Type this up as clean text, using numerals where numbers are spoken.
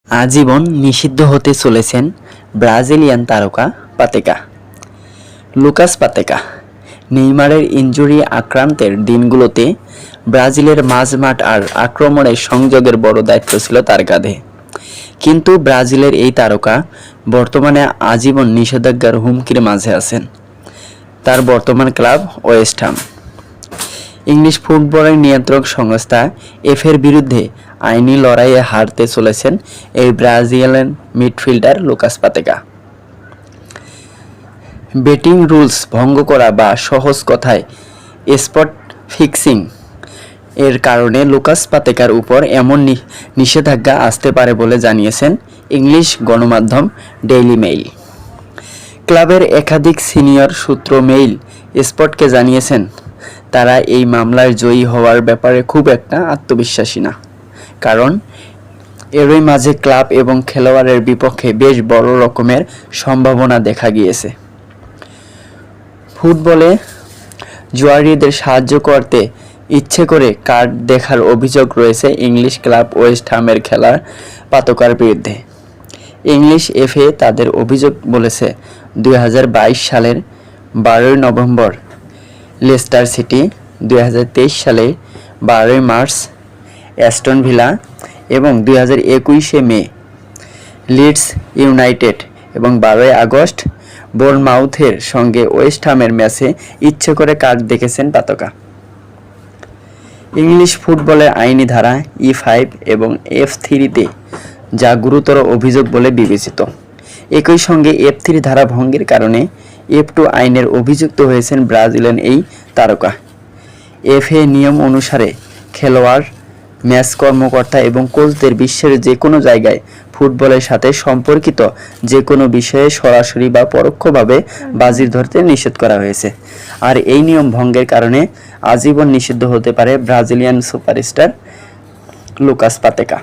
আজীবন নিষিদ্ধ হতে চলেছেন ব্রাজিলিয়ান তারকা পাতেকা। লুকাস পাতেকা নেইমারের ইনজুরি আক্রান্তের দিনগুলোতে ব্রাজিলের মাঝমাঠ আর আক্রমণের সংযোগের বড় দায়িত্ব ছিল তার কাঁধে। কিন্তু ব্রাজিলের এই তারকা বর্তমানে আজীবন নিষেধাজ্ঞার হুমকির মাঝে আছেন। তার বর্তমান ক্লাব ওয়েস্ট হাম। ইংলিশ ফুটবলের নিয়ন্ত্রক সংস্থা এফের বিরুদ্ধে আইনি লড়াইয়ে হারতে চলেছেন এই ব্রাজিলিয়ান মিডফিল্ডার লুকাস পাতেকা। বেটিং রুলস ভঙ্গ করা বা সহজ কথায় স্পট ফিক্সিং এর কারণে লুকাস পাতেকার উপর এমন নিষেধাজ্ঞা আসতে পারে বলে জানিয়েছেন ইংলিশ গণমাধ্যম ডেইলি মেইল। ক্লাবের একাধিক সিনিয়র সূত্র মেইল স্পটকে জানিয়েছেন তারা এই মামলায় জয়ী হওয়ার ব্যাপারে খুব একটা আত্মবিশ্বাসী না, কারণ এরই মাঝে ক্লাব এবং খেলোয়াড়ের বিপক্ষে বেশ বড় রকমের সম্ভাবনা দেখা গিয়েছে। ফুটবলে জুয়ারিদের সাহায্য করতে ইচ্ছে করে কার্ড দেখার অভিযোগ রয়েছে ইংলিশ ক্লাব ওয়েস্ট হামের খেলার পাতকার বিরুদ্ধে। ইংলিশ এফএ তাদের অভিযোগ বলেছে 2022 সালের 12 নভেম্বর লেস্টার সিটি, 2023 সালে 12 মার্চ অ্যাস্টন ভিলা এবং 2021 মে লিডস ইউনাইটেড এবং 12 আগস্ট বোর্নমাউথের সঙ্গে ওয়েস্ট হামের ম্যাচে ইচ্ছে করে কার্ড দেখেছেন পাতকা। ইংলিশ ফুটবলের আইনি ধারা E5 এবং F3-তে যা গুরুতর অভিযোগ বলে বিবেচিত। একই সঙ্গে F3 ধারা ভঙ্গের কারণে F2 আইনের অভিযুক্ত হয়েছেন ব্রাজিলিয়ান এই তারকা। এফএ নিয়ম অনুসারে খেলোয়াড়, ম্যাচ কর্মকর্তা এবং কোচদের বিশ্বের যে কোনো জায়গায় ফুটবলের সাথে সম্পর্কিত যে কোনো বিষয়ে সরাসরি বা পরোক্ষভাবে বাজি ধরতে নিষেধ করা হয়েছে। আর এই নিয়ম ভঙ্গের কারণে আজীবন নিষিদ্ধ হতে পারে ব্রাজিলিয়ান সুপারস্টার লুকাস পাতেকা।